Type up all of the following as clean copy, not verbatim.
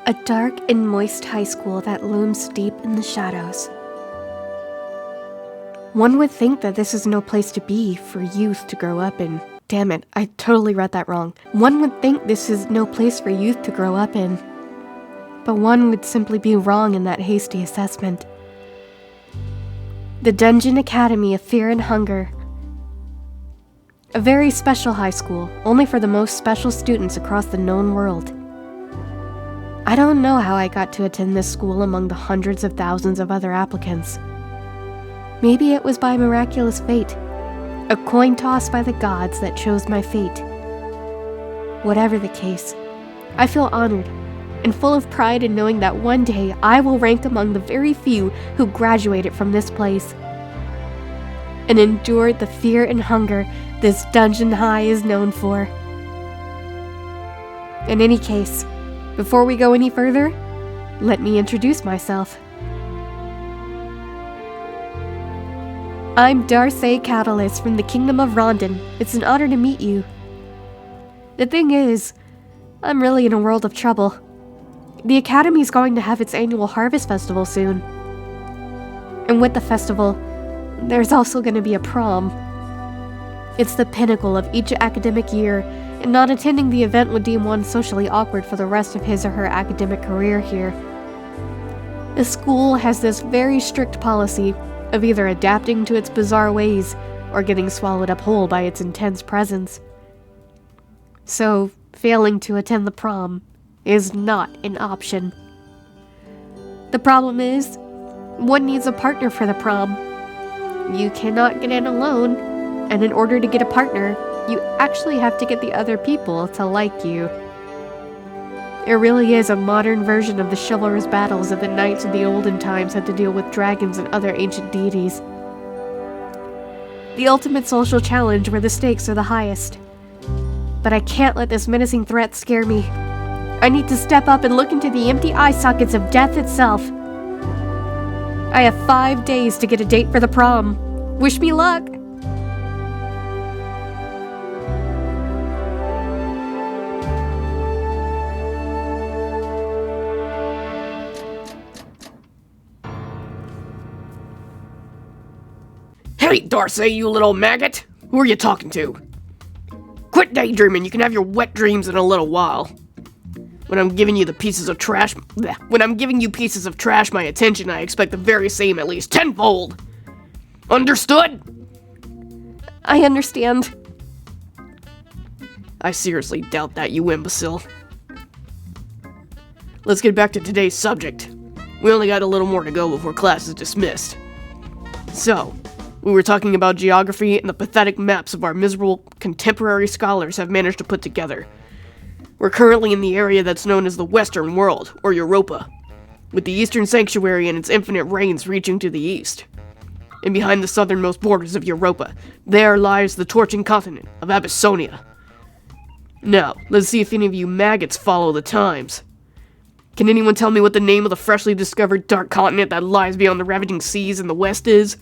A dark and moist high school that looms deep in the shadows. One would think that this is no place to be for youth to grow up in. Damn it, I totally read that wrong. One would think this is no place for youth to grow up in. But one would simply be wrong in that hasty assessment. The Dungeon Academy of Fear and Hunger. A very special high school, only for the most special students across the known world. I don't know how I got to attend this school among the hundreds of thousands of other applicants. Maybe it was by miraculous fate, a coin toss by the gods that chose my fate. Whatever the case, I feel honored and full of pride in knowing that one day I will rank among the very few who graduated from this place and endured the fear and hunger this dungeon high is known for. In any case, before we go any further, let me introduce myself. I'm Darcy Catalyst from the Kingdom of Rondon. It's an honor to meet you. The thing is, I'm really in a world of trouble. The Academy's going to have its annual Harvest Festival soon. And with the festival, there's also going to be a prom. It's the pinnacle of each academic year, and not attending the event would deem one socially awkward for the rest of his or her academic career here. The school has this very strict policy of either adapting to its bizarre ways or getting swallowed up whole by its intense presence. So, failing to attend the prom is not an option. The problem is, one needs a partner for the prom. You cannot get in alone, and in order to get a partner, you actually have to get the other people to like you. It really is a modern version of the chivalrous battles that the knights of the olden times had to deal with dragons and other ancient deities. The ultimate social challenge where the stakes are the highest. But I can't let this menacing threat scare me. I need to step up and look into the empty eye sockets of death itself. I have 5 days to get a date for the prom. Wish me luck! Hey, Darcy, you little maggot! Who are you talking to? Quit daydreaming, you can have your wet dreams in a little while. When I'm giving you pieces of trash my attention, I expect the very same, at least tenfold. Understood? I understand. I seriously doubt that, you imbecile. Let's get back to today's subject. We only got a little more to go before class is dismissed. So, we were talking about geography and the pathetic maps of our miserable contemporary scholars have managed to put together. We're currently in the area that's known as the Western World, or Europa, with the Eastern Sanctuary and its infinite reigns reaching to the east. And behind the southernmost borders of Europa, there lies the torching continent of Abyssonia. Now, let's see if any of you maggots follow the times. Can anyone tell me what the name of the freshly discovered dark continent that lies beyond the ravaging seas in the west is?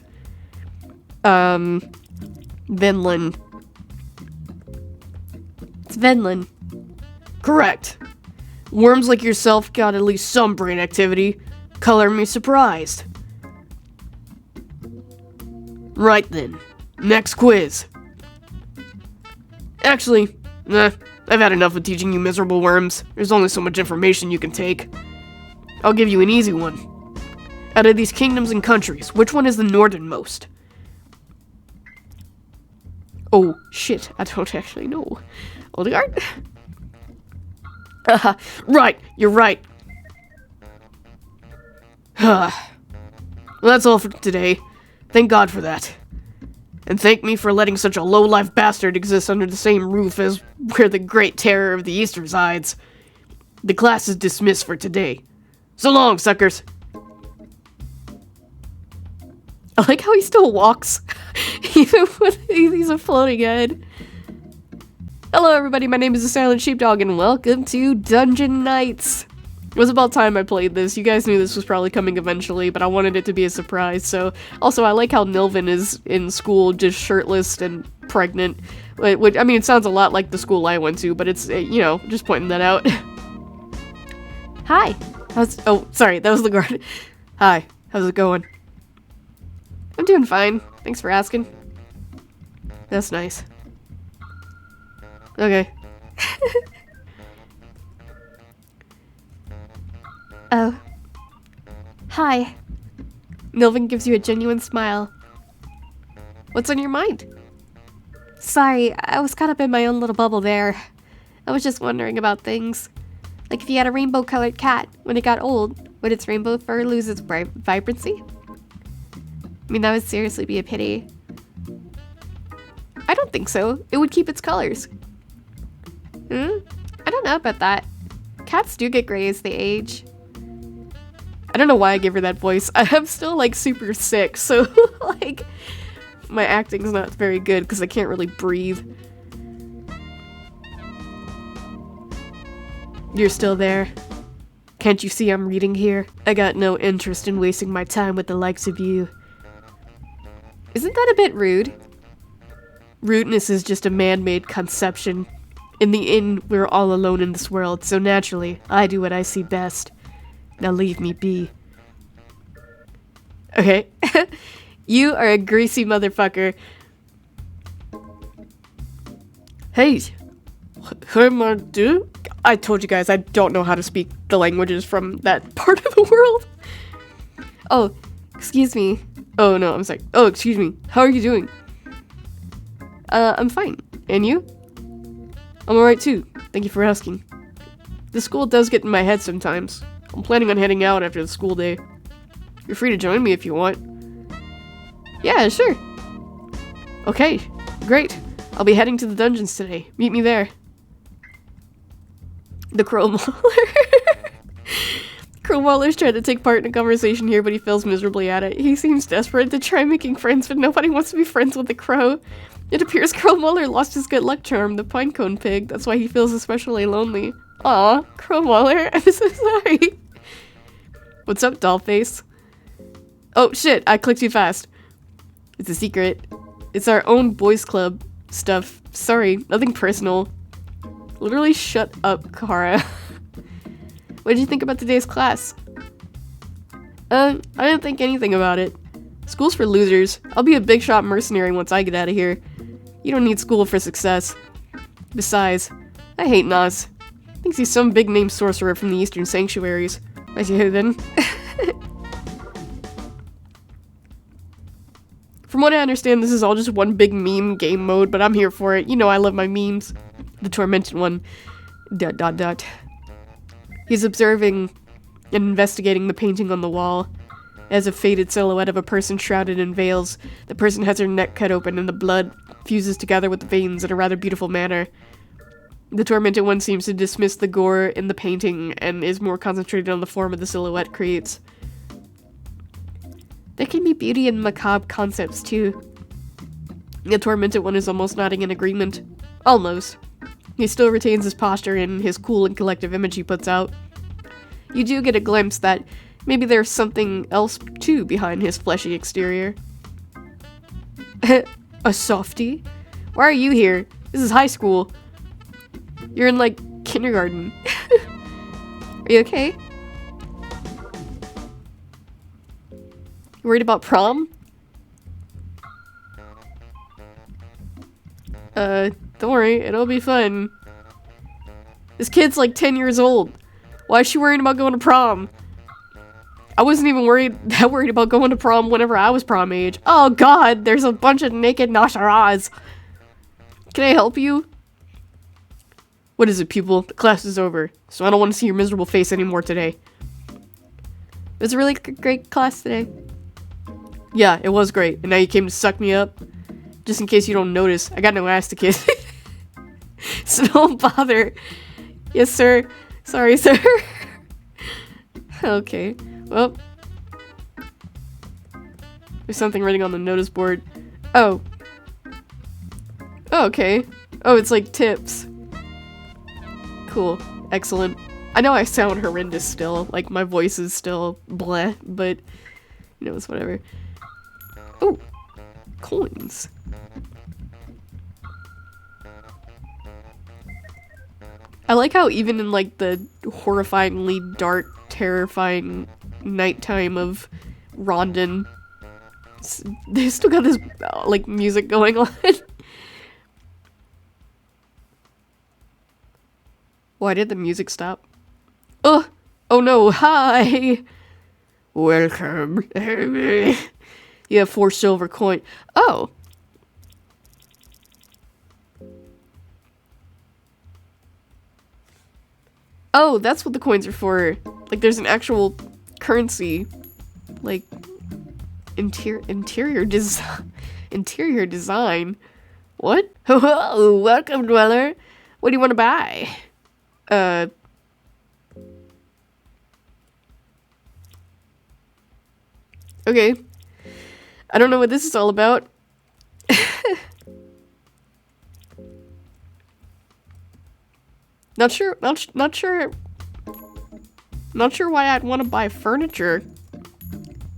Vinland. It's Vinland. Correct. Worms like yourself got at least some brain activity. Color me surprised. Right then. Next quiz. Actually, I've had enough of teaching you miserable worms. There's only so much information you can take. I'll give you an easy one. Out of these kingdoms and countries, which one is the northernmost? Oh, shit, I don't actually know. Odegaard? Right, you're right. Well, that's all for today. Thank God for that. And thank me for letting such a low-life bastard exist under the same roof as where the great terror of the East resides. The class is dismissed for today. So long, suckers. I like how he still walks, even when he's a floating head. Hello everybody, my name is the Silent Sheepdog, and welcome to Dungeon Nights. It was about time I played this. You guys knew this was probably coming eventually, but I wanted it to be a surprise, so... Also, I like how Nilvin is in school just shirtless and pregnant. Which, I mean, it sounds a lot like the school I went to, but it's, you know, just pointing that out. Hi. Oh, sorry, that was the guard. Hi, how's it going? I'm doing fine. Thanks for asking. That's nice. Okay. Oh. Hi. Nilvin gives you a genuine smile. What's on your mind? Sorry, I was caught up in my own little bubble there. I was just wondering about things. Like if you had a rainbow-colored cat, when it got old, would its rainbow fur lose its vibrancy? I mean, that would seriously be a pity. I don't think so. It would keep its colors. I don't know about that. Cats do get gray as they age. I don't know why I gave her that voice. I'm still like super sick, so like my acting's not very good because I can't really breathe. You're still there. Can't you see I'm reading here? I got no interest in wasting my time with the likes of you. Isn't that a bit rude? Rudeness is just a man-made conception. In the end, we're all alone in this world, so naturally, I do what I see best. Now leave me be. Okay. You are a greasy motherfucker. Hey. I told you guys I don't know how to speak the languages from that part of the world. Oh, excuse me. Oh no, I'm sorry. Oh, excuse me. How are you doing? I'm fine. And you? I'm alright too. Thank you for asking. The school does get in my head sometimes. I'm planning on heading out after the school day. You're free to join me if you want. Yeah, sure. Okay, great. I'll be heading to the dungeons today. Meet me there. The Crow Mauler. Crow Mauler's trying to take part in a conversation here, but he fails miserably at it. He seems desperate to try making friends, but nobody wants to be friends with the crow. It appears Crow Mauler lost his good luck charm, the pinecone pig. That's why he feels especially lonely. Aw, Crow Mauler, I'm so sorry. What's up, dollface? Oh shit, I clicked too fast. It's a secret. It's our own boys club stuff. Sorry, nothing personal. Literally shut up, Kara. What did you think about today's class? I didn't think anything about it. School's for losers. I'll be a big shot mercenary once I get out of here. You don't need school for success. Besides, I hate Nas. Thinks he's some big name sorcerer from the Eastern Sanctuaries. I see who then. From what I understand, this is all just one big meme game mode, but I'm here for it. You know I love my memes. The tormented one. ... He's observing and investigating the painting on the wall. As a faded silhouette of a person shrouded in veils, the person has her neck cut open and the blood fuses together with the veins in a rather beautiful manner. The tormented one seems to dismiss the gore in the painting and is more concentrated on the form of the silhouette creates. There can be beauty in macabre concepts too. The tormented one is almost nodding in agreement. Almost. He still retains his posture and his cool and collective image he puts out. You do get a glimpse that maybe there's something else too behind his fleshy exterior. A softie? Why are you here? This is high school. You're in, like, kindergarten. Are you okay? You worried about prom? Don't worry, it'll be fun. This kid's like 10 years old. Why is she worried about going to prom? I wasn't even that worried about going to prom whenever I was prom age. Oh god, there's a bunch of naked Nasharas. Can I help you? What is it, pupil? The class is over, so I don't want to see your miserable face anymore today. It was a really great class today. Yeah, it was great, and now you came to suck me up? Just in case you don't notice, I got no ass to kiss. So don't bother. Yes, sir. Sorry, sir. Okay. Well. There's something written on the notice board. Oh. Oh, okay. Oh, it's like tips. Cool. Excellent. I know I sound horrendous still. Like, my voice is still bleh, but, you know, it's whatever. Oh. Coins. I like how even in like the horrifyingly dark, terrifying nighttime of Rondon, they still got this like music going on. Why did the music stop? Oh no, hi! Welcome. You have 4 silver coin. Oh. Oh, that's what the coins are for. Like, there's an actual currency. Like, interior design. What? Oh, welcome, dweller. What do you want to buy? Okay. I don't know what this is all about. Not sure why I'd want to buy furniture.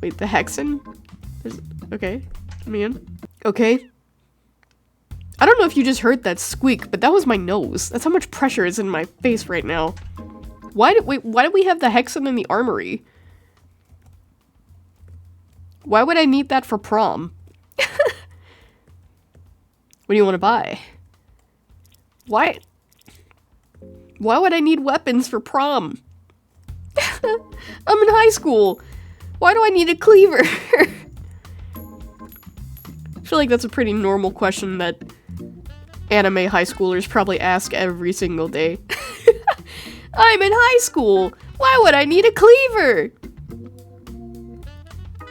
Wait, the Hexen? Okay, let me in. Okay. I don't know if you just heard that squeak, but that was my nose. That's how much pressure is in my face right now. Why did we have the Hexen in the armory? Why would I need that for prom? What do you want to buy? Why would I need weapons for prom? I'm in high school. Why do I need a cleaver? I feel like that's a pretty normal question that anime high schoolers probably ask every single day. I'm in high school. Why would I need a cleaver?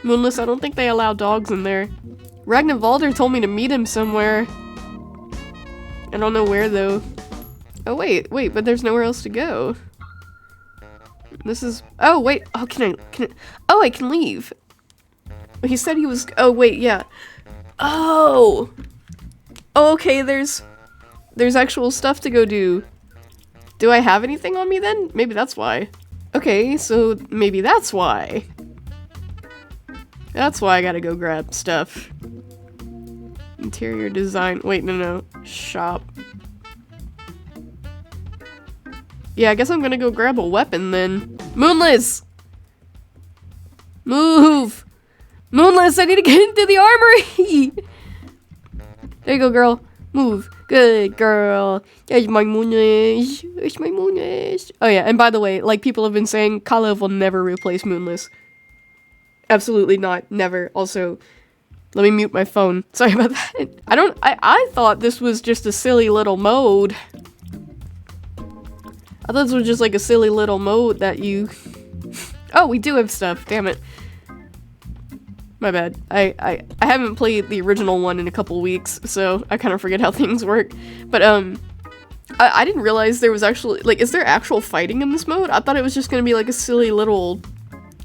Moonless, I don't think they allow dogs in there. Ragnvalder told me to meet him somewhere. I don't know where though. Oh wait, but there's nowhere else to go. This is, oh wait, oh can I, oh I can leave. He said he was, oh wait, yeah. Oh, okay, there's actual stuff to go do. Do I have anything on me then? Maybe that's why. Okay, so maybe that's why. That's why I gotta go grab stuff. Interior design, wait, no, shop. Yeah, I guess I'm gonna go grab a weapon then. Moonless! Move! Moonless, I need to get into the armory! There you go, girl. Move. Good girl. There's my Moonless. There's my Moonless. Oh yeah, and by the way, like people have been saying, Kalev will never replace Moonless. Absolutely not. Never. Also, let me mute my phone. Sorry about that. I thought this was just a silly little mode. I thought this was just like a silly little mode that you... Oh, we do have stuff. Damn it. My bad. I haven't played the original one in a couple weeks, so I kind of forget how things work. But, I didn't realize there was actually... Like, is there actual fighting in this mode? I thought it was just gonna be like a silly little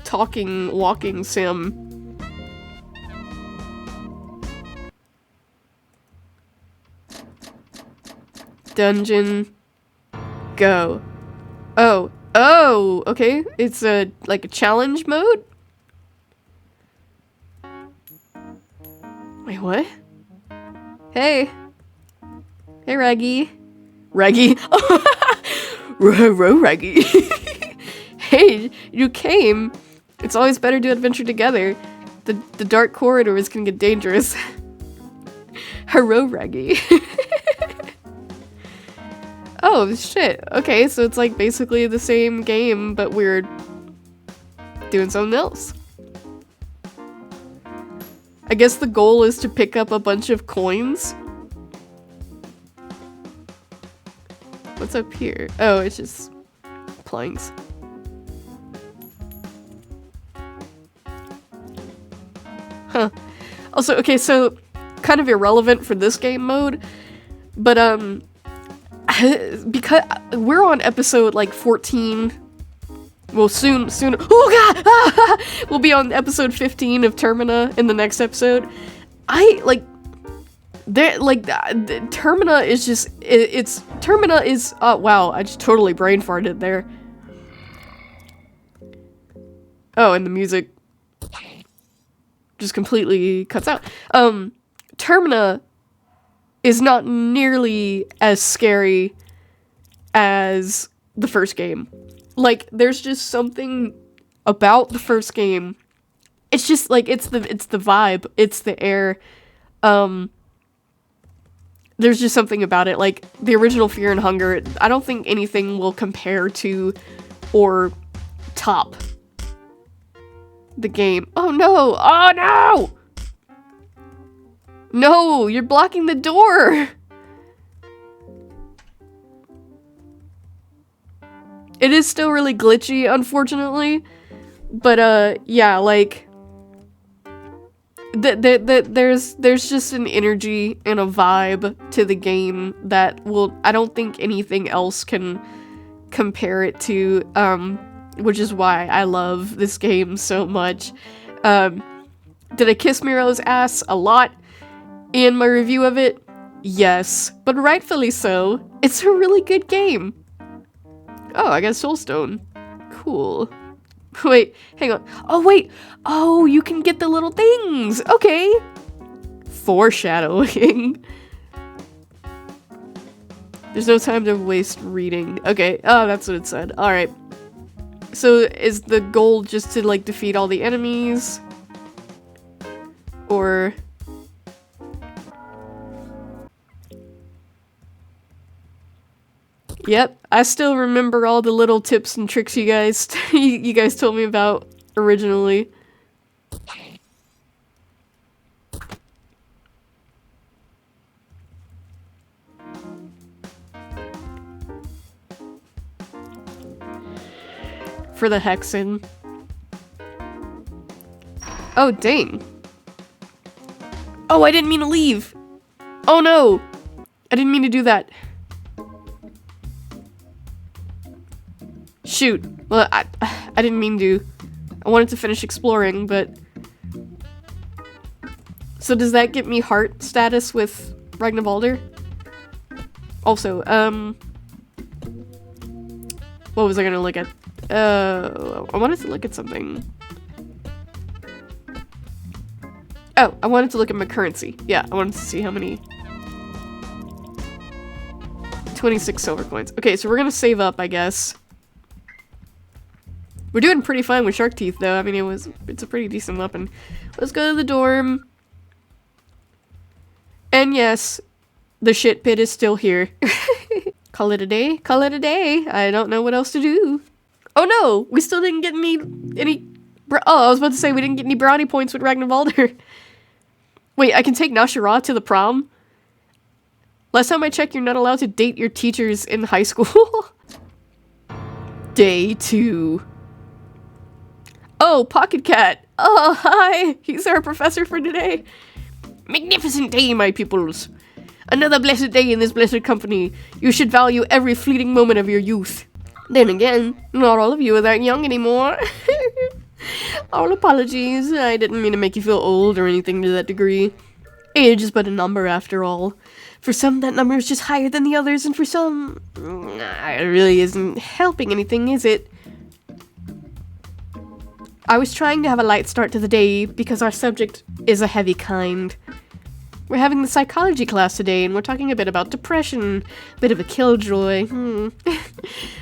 talking, walking sim. Dungeon. Go. Oh, okay. It's like a challenge mode? Wait, what? Hey. Hey, Reggie. Reggie? Reggie. Hey, you came. It's always better to adventure together. The dark corridors can get dangerous. Hello, Reggie. Oh, shit. Okay, so it's like basically the same game, but we're doing something else. I guess the goal is to pick up a bunch of coins. What's up here? Oh, it's just planks. Huh. Also, okay, so kind of irrelevant for this game mode, but because we're on episode like 14, well soon, oh god, we'll be on episode 15 of Termina in the next episode. Termina is just, Termina is, wow, I just totally brain farted there. Oh, and the music just completely cuts out. Termina is not nearly as scary as the first game. Like, there's just something about the first game. It's just like, it's the vibe, it's the air. There's just something about it. Like, the original Fear and Hunger, I don't think anything will compare to or top the game. Oh no! Oh no! No! You're blocking the door! It is still really glitchy, unfortunately. But, yeah, like... there's just an energy and a vibe to the game that I don't think anything else can compare it to, which is why I love this game so much. Did I kiss Miro's ass a lot in my review of it? Yes, but rightfully so. It's a really good game. Oh, I got Soulstone. Cool. Wait, hang on. Oh, wait. Oh, you can get the little things. Okay. Foreshadowing. There's no time to waste reading. Okay. Oh, that's what it said. Alright. So, is the goal just to, like, defeat all the enemies? Or... Yep, I still remember all the little tips and tricks you guys you guys told me about originally. For the hexen. Oh, dang. Oh, I didn't mean to leave. Oh no. I didn't mean to do that. Shoot. Well, I didn't mean to. I wanted to finish exploring, but... So does that get me heart status with Ragnarvalder? Also, what was I gonna look at? I wanted to look at something. Oh, I wanted to look at my currency. Yeah, I wanted to see how many... 26 silver coins. Okay, so we're gonna save up, I guess. We're doing pretty fine with Shark Teeth, though. I mean, it's a pretty decent weapon. Let's go to the dorm. And yes, the shit pit is still here. Call it a day? Call it a day. I don't know what else to do. Oh no! We still didn't get any... Oh, I was about to say we didn't get any brownie points with Ragnarvalder. Wait, I can take Nashira to the prom? Last time I checked, you're not allowed to date your teachers in high school. Day 2. Oh, Pocket Cat. Oh, hi. He's our professor for today. Magnificent day, my pupils. Another blessed day in this blessed company. You should value every fleeting moment of your youth. Then again, not all of you are that young anymore. All apologies. I didn't mean to make you feel old or anything to that degree. Age is but a number after all. For some, that number is just higher than the others, and for some, it really isn't helping anything, is it? I was trying to have a light start to the day because our subject is a heavy kind. We're having the psychology class today, and we're talking a bit about depression, a bit of a killjoy.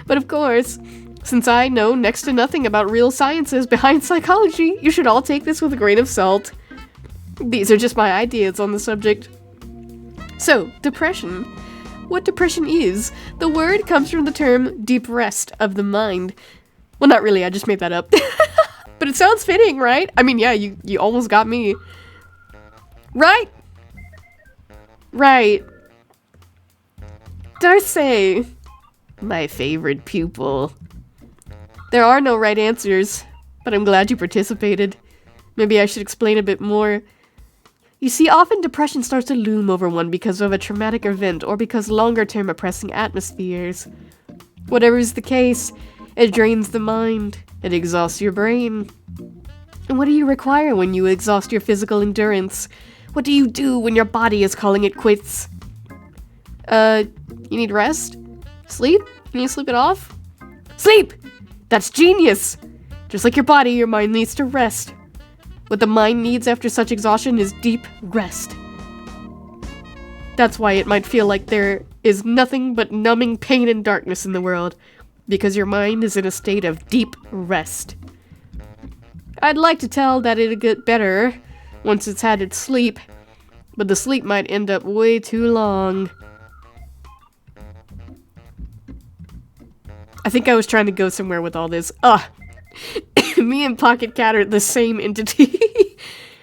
But of course, since I know next to nothing about real sciences behind psychology, you should all take this with a grain of salt. These are just my ideas on the subject. So, depression. What depression is? The word comes from the term deep rest of the mind. Well, not really, I just made that up. But it sounds fitting, right? I mean, yeah, you almost got me. Right? Right. Darcy. My favorite pupil. There are no right answers, but I'm glad you participated. Maybe I should explain a bit more. You see, often depression starts to loom over one because of a traumatic event or because longer-term oppressing atmospheres. Whatever is the case, it drains the mind. It exhausts your brain. And what do you require when you exhaust your physical endurance? What do you do when your body is calling it quits? You need rest? Sleep? You need to sleep it off? Sleep! That's genius! Just like your body, your mind needs to rest. What the mind needs after such exhaustion is deep rest. That's why it might feel like there is nothing but numbing pain and darkness in the world, because your mind is in a state of deep rest. I'd like to tell that it'll get better once it's had its sleep, but the sleep might end up way too long. I think I was trying to go somewhere with all this. Me and Pocket Cat are the same entity.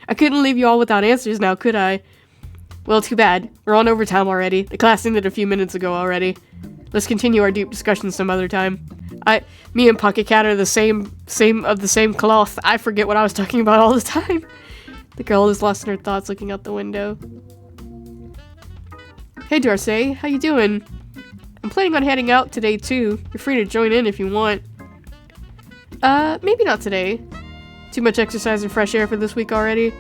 I couldn't leave you all without answers now, could I? Well, too bad. We're on overtime already. The class ended a few minutes ago already. Let's continue our deep discussion some other time. Me and Pocket Cat are the same cloth. I forget what I was talking about all the time. The girl is lost in her thoughts looking out the window. Hey Darcy, how you doing? I'm planning on heading out today too. You're free to join in if you want. Maybe not today. Too much exercise and fresh air for this week already?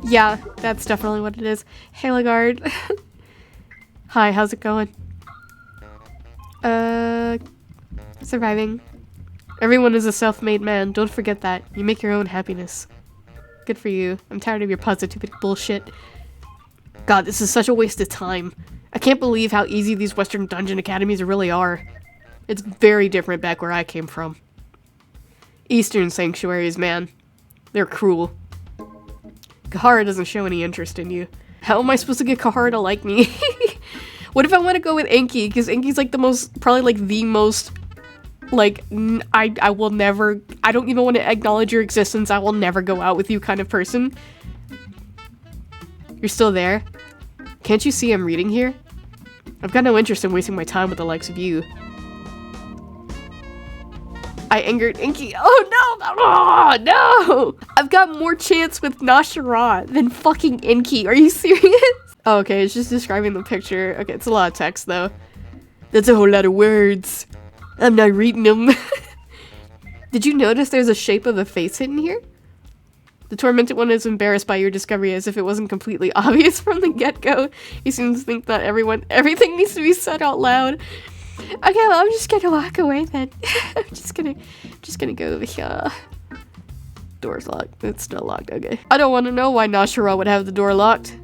Yeah, that's definitely what it is. Hey Lagarde. Hi, how's it going? Surviving. Everyone is a self-made man. Don't forget that. You make your own happiness. Good for you. I'm tired of your positivity bullshit. God, this is such a waste of time. I can't believe how easy these Western dungeon academies really are. It's very different back where I came from. Eastern sanctuaries, man. They're cruel. Kahara doesn't show any interest in you. How am I supposed to get Kahara to like me? What if I want to go with Enki? Because Enki's like the most, probably like the most, like, I will never, I don't even want to acknowledge your existence. I will never go out with you kind of person. You're still there? Can't you see I'm reading here? I've got no interest in wasting my time with the likes of you. I angered Enki. Oh no! Oh no! I've got more chance with Nashara than fucking Enki. Are you serious? Oh, okay, it's just describing the picture. Okay, it's a lot of text though. That's a whole lot of words. I'm not reading them. Did you notice there's a shape of a face hidden here? The tormented one is embarrassed by your discovery as if it wasn't completely obvious from the get-go. He seems to think that everything needs to be said out loud. Okay, well, I'm just gonna walk away then. I'm just gonna go over here. Door's locked. It's still locked, okay. I don't want to know why Nashara would have the door locked.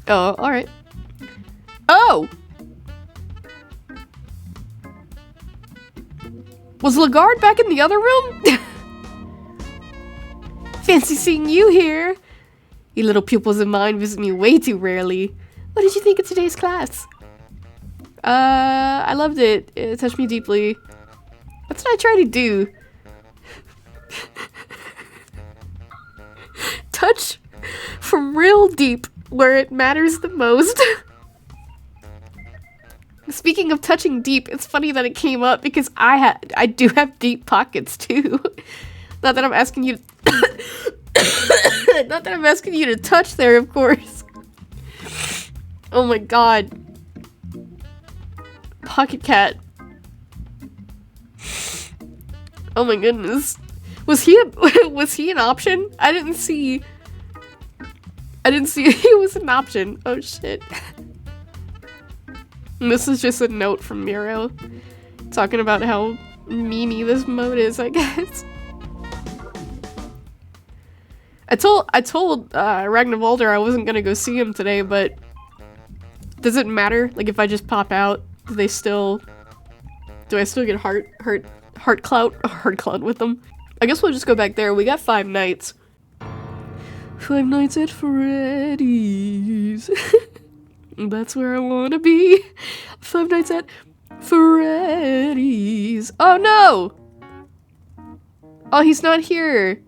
Oh, alright. Oh! Was Lagarde back in the other room? Fancy seeing you here. You little pupils of mine visit me way too rarely. What did you think of today's class? I loved it. It touched me deeply. That's what I try to do. Touch from real deep where it matters the most. Speaking of touching deep, it's funny that it came up because I do have deep pockets too. Not that I'm asking you not that I'm asking you to touch there, of course. Oh my god. Pocket Cat. Oh my goodness. Was he an option? I didn't see he was an option. Oh shit. And this is just a note from Miro talking about how memey this mode is, I guess. I told Ragnarvalder I wasn't gonna go see him today, but does it matter? Like if I just pop out, do I still get heart clout with them? I guess we'll just go back there. We got 5 nights. 5 nights at Freddy's. That's where I wanna be. 5 nights at Freddy's. Oh no! Oh, he's not here.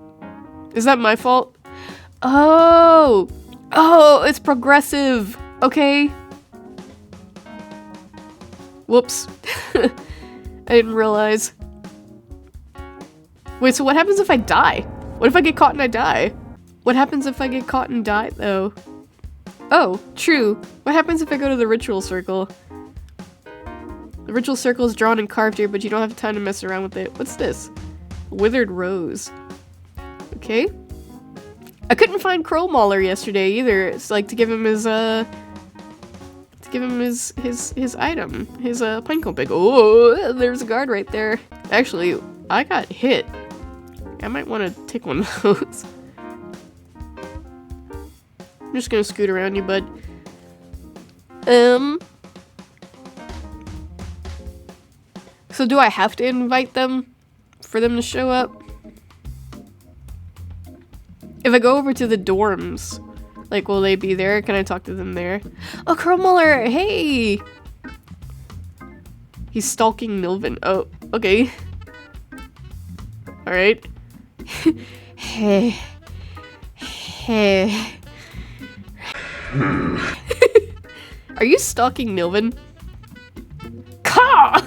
Is that my fault? Oh! Oh, it's progressive. Okay. Whoops. I didn't realize. Wait, so what happens if I die? What if I get caught and I die? What happens if I get caught and die, though? Oh, true. What happens if I go to the ritual circle? The ritual circle is drawn and carved here, but you don't have time to mess around with it. What's this? Withered rose. Okay. I couldn't find Crow Mauler yesterday either. It's like to give him his his item, his pinecone pick. Oh, there's a guard right there. Actually, I got hit. I might want to take one of those. I'm just gonna scoot around you, bud. So do I have to invite them for them to show up? If I go over to the dorms, like, will they be there? Can I talk to them there? Oh, Muller, hey! He's stalking Milvin. Oh, okay. Alright. Hey. Hey. Are you stalking Milvin? Caw!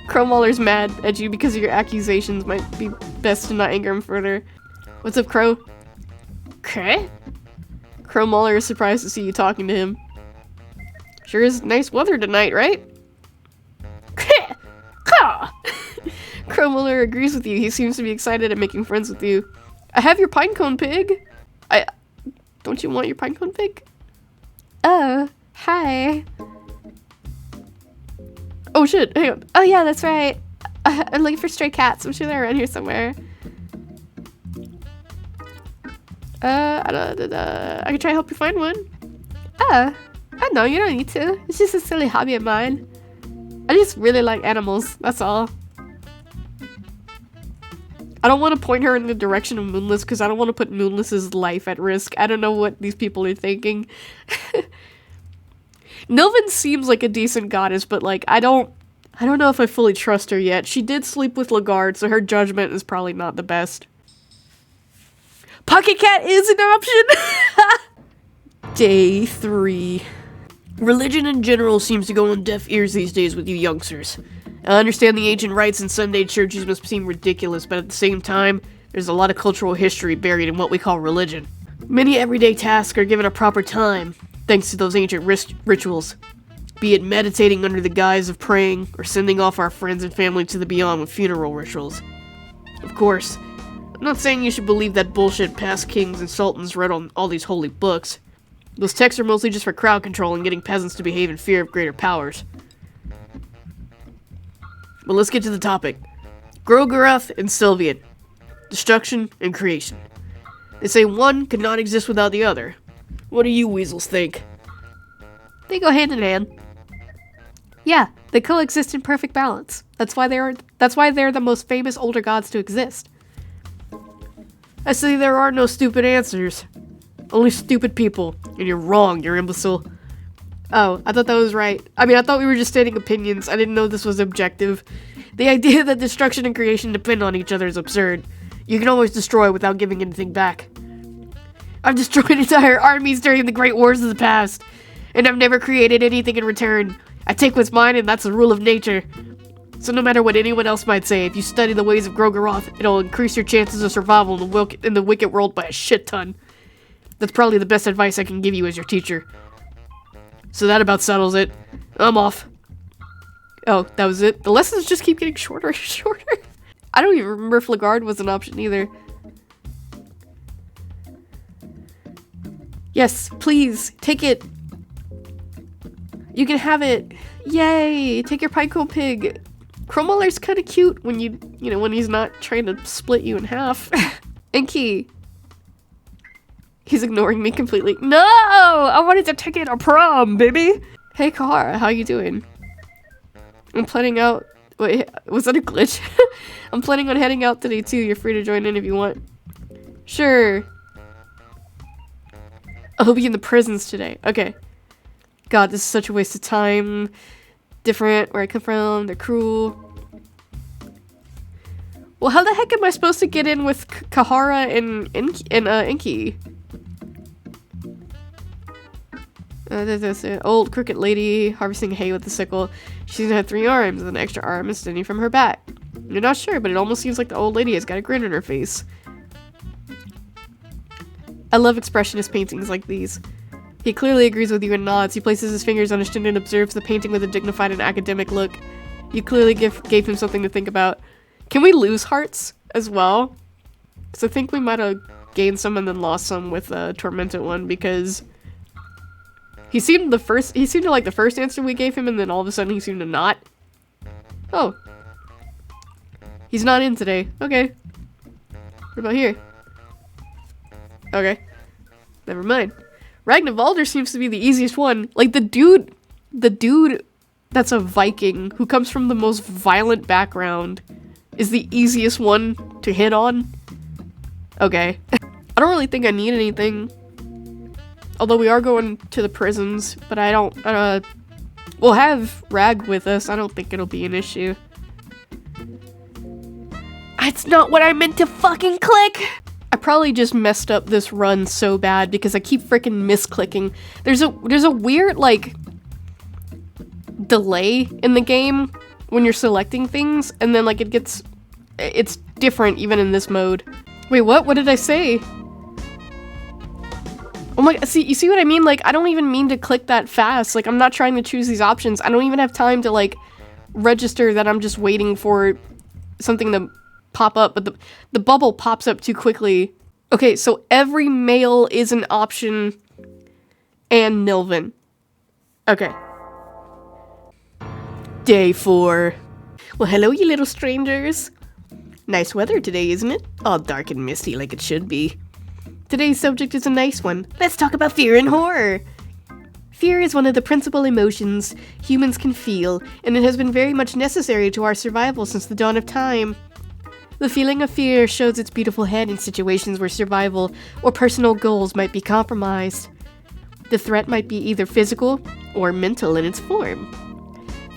Crowmuller's mad at you because of your accusations. Might be best to not anger him further. What's up, Crow? Okay. Crowmuller is surprised to see you talking to him. Sure is nice weather tonight, right? Crowmuller agrees with you. He seems to be excited at making friends with you. I have your pinecone pig. Don't you want your pinecone pig? Oh, hi. Oh shit, hang on. Oh yeah, that's right. I'm looking for stray cats. I'm sure they're around here somewhere. I can try to help you find one. Oh, no, you don't need to. It's just a silly hobby of mine. I just really like animals, that's all. I don't want to point her in the direction of Moonless because I don't want to put Moonless's life at risk. I don't know what these people are thinking. Nilvin seems like a decent goddess, but like I don't know if I fully trust her yet. She did sleep with Lagarde, so her judgment is probably not the best. Pocket Cat is an option! Day 3. Religion in general seems to go on deaf ears these days with you youngsters. I understand the ancient rites and Sunday churches must seem ridiculous, but at the same time, there's a lot of cultural history buried in what we call religion. Many everyday tasks are given a proper time, thanks to those ancient rituals. Be it meditating under the guise of praying, or sending off our friends and family to the beyond with funeral rituals. Of course, I'm not saying you should believe that bullshit past kings and sultans read on all these holy books. Those texts are mostly just for crowd control and getting peasants to behave in fear of greater powers. But let's get to the topic. Grogorath and Sylvian. Destruction and creation. They say one could not exist without the other. What do you weasels think? They go hand in hand. Yeah, they coexist in perfect balance. That's why they're the most famous older gods to exist. I say there are no stupid answers. Only stupid people. And you're wrong, you're imbecile. Oh, I thought that was right. I mean, I thought we were just stating opinions. I didn't know this was objective. The idea that destruction and creation depend on each other is absurd. You can always destroy without giving anything back. I've destroyed entire armies during the great wars of the past, and I've never created anything in return. I take what's mine, and that's the rule of nature. So no matter what anyone else might say, if you study the ways of Grogorath, it'll increase your chances of survival in the wicked world by a shit ton. That's probably the best advice I can give you as your teacher. So that about settles it. I'm off. Oh, that was it? The lessons just keep getting shorter and shorter. I don't even remember if Lagarde was an option either. Yes, please, take it. You can have it. Yay, take your pinecone pig. Cromweller's kind of cute when when he's not trying to split you in half. Inky. He's ignoring me completely. No! I wanted to take it to prom, baby! Hey, Kahara, how you doing? I'm planning out... Wait, was that a glitch? I'm planning on heading out today, too. You're free to join in if you want. Sure. I'll be in the prisons today. Okay. God, this is such a waste of time. Different where I come from. They're cruel. Well, how the heck am I supposed to get in with Kahara and Inky? There's this old crooked lady harvesting hay with a sickle. She doesn't have 3 arms, and an extra arm is standing from her back. You're not sure, but it almost seems like the old lady has got a grin on her face. I love expressionist paintings like these. He clearly agrees with you and nods. He places his fingers on his chin and observes the painting with a dignified and academic look. You clearly gave him something to think about. Can we lose hearts as well? Because I think we might have gained some and then lost some with the tormented one, because he seemed to like the first answer we gave him, and then all of a sudden he seemed to not. Oh. He's not in today. Okay. What about here? Okay. Never mind. Ragnvaldr seems to be the easiest one. Like, the dude that's a Viking who comes from the most violent background is the easiest one to hit on. Okay. I don't really think I need anything. Although we are going to the prisons, but I don't, we'll have Rag with us. I don't think it'll be an issue. It's not what I meant to fucking click! I probably just messed up this run so bad because I keep freaking misclicking. There's a weird, like, delay in the game when you're selecting things, and then, like, it's different even in this mode. Wait, what? What did I say? Oh my, you see what I mean? Like, I don't even mean to click that fast. Like, I'm not trying to choose these options. I don't even have time to, like, register that I'm just waiting for something to pop up, but the bubble pops up too quickly. Okay, so every male is an option and Nilvin. Okay. Day 4. Well, hello, you little strangers. Nice weather today, isn't it? All dark and misty like it should be. Today's subject is a nice one. Let's talk about fear and horror. Fear is one of the principal emotions humans can feel, and it has been very much necessary to our survival since the dawn of time. The feeling of fear shows its beautiful head in situations where survival or personal goals might be compromised. The threat might be either physical or mental in its form.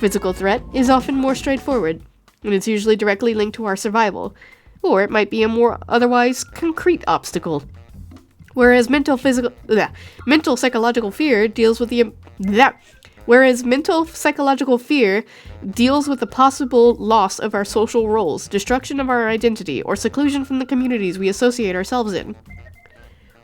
Physical threat is often more straightforward, and it's usually directly linked to our survival, or it might be a more otherwise concrete obstacle. Whereas mental psychological fear deals with the possible loss of our social roles, destruction of our identity, or seclusion from the communities we associate ourselves in.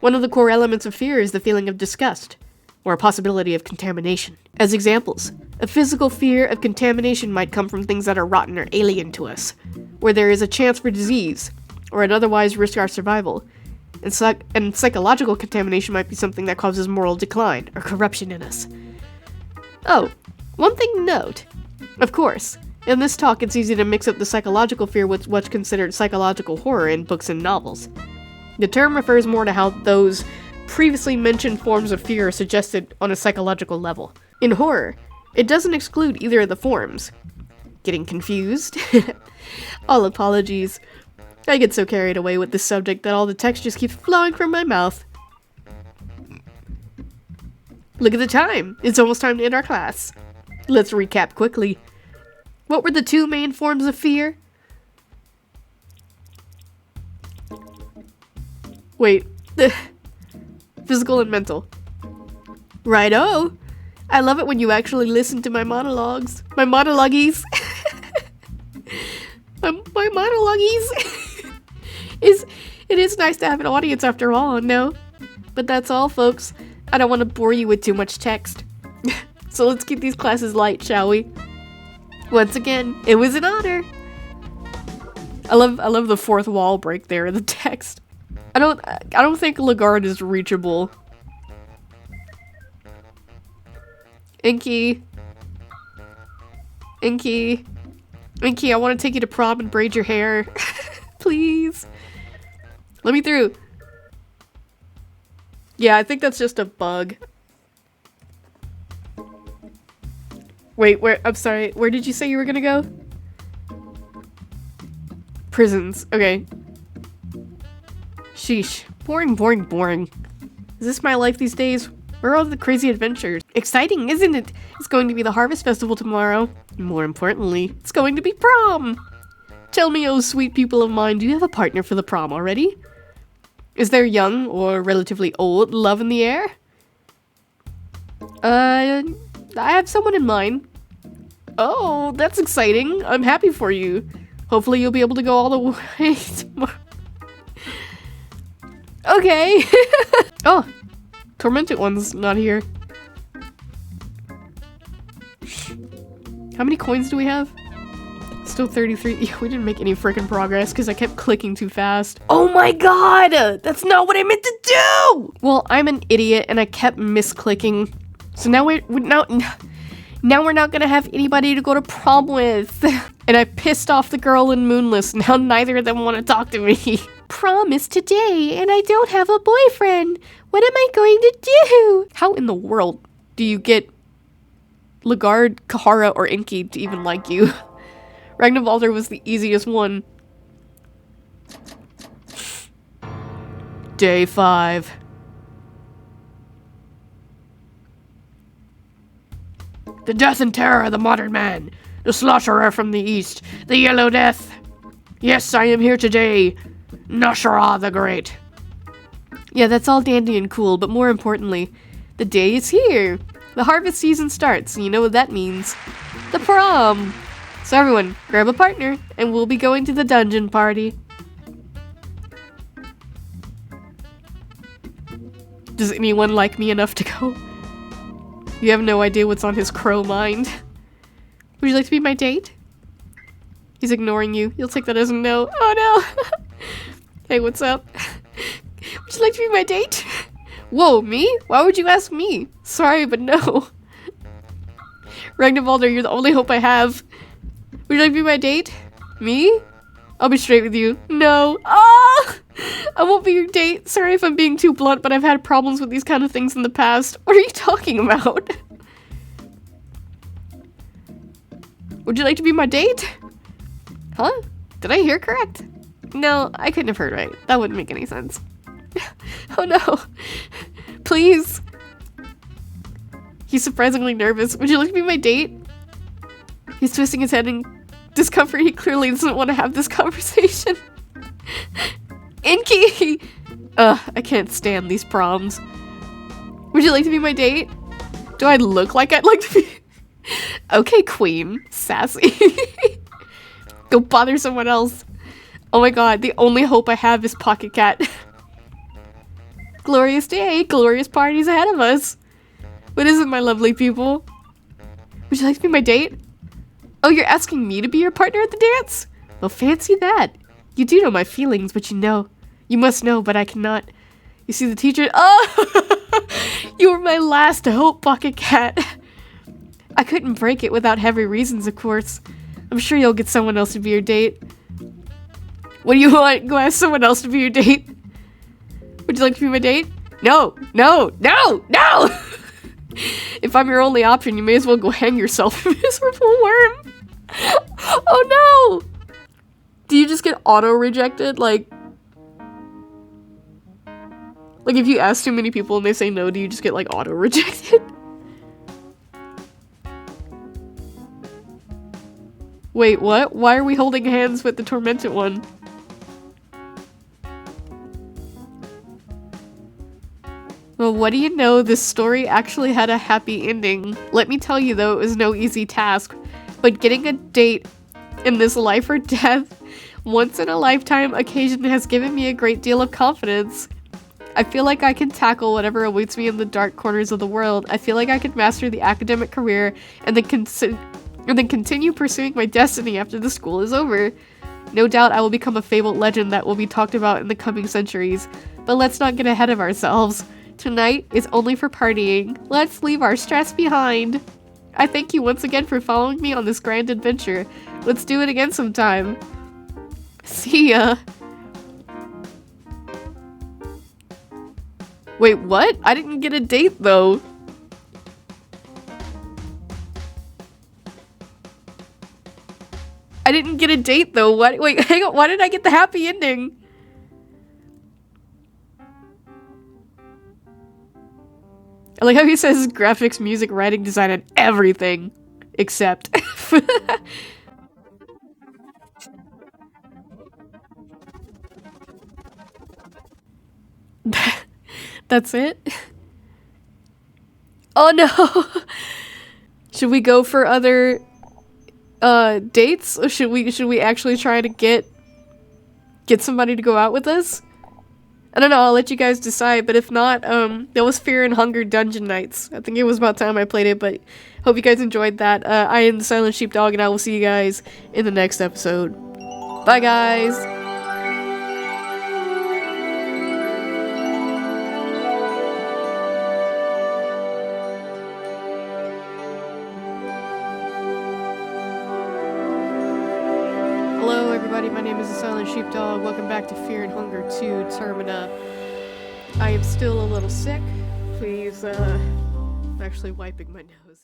One of the core elements of fear is the feeling of disgust, or a possibility of contamination. As examples, a physical fear of contamination might come from things that are rotten or alien to us, where there is a chance for disease, or it otherwise risk our survival. And psychological contamination might be something that causes moral decline or corruption in us. Oh, one thing to note. Of course, in this talk it's easy to mix up the psychological fear with what's considered psychological horror in books and novels. The term refers more to how those previously mentioned forms of fear are suggested on a psychological level. In horror, it doesn't exclude either of the forms. Getting confused? All apologies. I get so carried away with this subject that all the text just keeps flowing from my mouth. Look at the time! It's almost time to end our class. Let's recap quickly. What were the two main forms of fear? Wait. Physical and mental. Righto! I love it when you actually listen to my monologues. My monologues. my monologues. It is nice to have an audience after all, no? But that's all, folks. I don't want to bore you with too much text. So let's keep these classes light, shall we? Once again, it was an honor. I love the fourth wall break there in the text. I don't think Lagarde is reachable. Inky, I want to take you to prom and braid your hair. Please. Let me through. Yeah, I think that's just a bug. Wait, I'm sorry, where did you say you were gonna go? Prisons, okay. Sheesh. Boring, boring, boring. Is this my life these days? Where are all the crazy adventures? Exciting, isn't it? It's going to be the Harvest Festival tomorrow. More importantly, it's going to be prom! Tell me, oh sweet people of mine, do you have a partner for the prom already? Is there young or relatively old love in the air? I have someone in mind. Oh, that's exciting. I'm happy for you. Hopefully you'll be able to go all the way tomorrow. Okay. Oh, Tormented One's not here. How many coins do we have? Still 33. Yeah, we didn't make any freaking progress because I kept clicking too fast. Oh my god! That's not what I meant to do! Well, I'm an idiot and I kept misclicking. So now now we're not gonna have anybody to go to prom with. And I pissed off the girl in Moonless. Now neither of them want to talk to me. prom is today, and I don't have a boyfriend. What am I going to do? How in the world do you get Lagarde, Kahara, or Inky to even like you? Ragnvaldr was the easiest one. Day 5. The death and terror of the modern man. The slaughterer from the east. The Yellow Death. Yes, I am here today. Nashara the Great. Yeah, that's all dandy and cool, but more importantly, the day is here. The harvest season starts, and you know what that means. The prom! So everyone, grab a partner, and we'll be going to the dungeon party. Does anyone like me enough to go? You have no idea what's on his crow mind. Would you like to be my date? He's ignoring you. You'll take that as a no. Oh no! Hey, what's up? Would you like to be my date? Whoa, me? Why would you ask me? Sorry, but no. Ragnvaldr, you're the only hope I have. Would you like to be my date? Me? I'll be straight with you. No. Oh! I won't be your date. Sorry if I'm being too blunt, but I've had problems with these kind of things in the past. What are you talking about? Would you like to be my date? Huh? Did I hear correct? No, I couldn't have heard right. That wouldn't make any sense. Oh no. Please. He's surprisingly nervous. Would you like to be my date? He's twisting his head in discomfort. He clearly doesn't want to have this conversation. Inky! I can't stand these proms. Would you like to be my date? Do I look like I'd like to be? Okay, queen. Sassy. Go bother someone else. Oh my god, the only hope I have is Pocket Cat. Glorious day, glorious parties ahead of us. What is it, my lovely people? Would you like to be my date? Oh, you're asking me to be your partner at the dance? Well, fancy that. You do know my feelings, but you must know, but I cannot. You see the teacher? Oh! You were my last hope, Pocket Cat. I couldn't break it without heavy reasons, of course. I'm sure you'll get someone else to be your date. What do you want? Go ask someone else to be your date. Would you like to be my date? No, no, no, no! If I'm your only option, you may as well go hang yourself, miserable worm. Oh no! Do you just get auto-rejected? Like if you ask too many people and they say no, do you just get like auto-rejected? Wait, what? Why are we holding hands with the tormented one? Well, what do you know? This story actually had a happy ending. Let me tell you though, it was no easy task. But getting a date in this life or death, once in a lifetime occasion has given me a great deal of confidence. I feel like I can tackle whatever awaits me in the dark corners of the world. I feel like I could master the academic career and then continue pursuing my destiny after the school is over. No doubt I will become a fabled legend that will be talked about in the coming centuries. But let's not get ahead of ourselves. Tonight is only for partying. Let's leave our stress behind. I thank you once again for following me on this grand adventure. Let's do it again sometime. See ya. Wait, what? I didn't get a date though. I didn't get a date though. What? Wait, hang on. Why did I get the happy ending? I like how he says graphics, music, writing, design, and everything. Except. That's it? Oh no! Should we go for other dates? Or should we actually try to get somebody to go out with us? I don't know, I'll let you guys decide, but if not, that was Fear and Hunger Dungeon Nights. I think it was about time I played it, but hope you guys enjoyed that. I am the Silent Sheepdog, and I will see you guys in the next episode. Bye, guys! Hello everybody, my name is the Silent Sheepdog. Welcome back to Fear and Hunger 2 Termina. I am still a little sick. Please, I'm actually wiping my nose.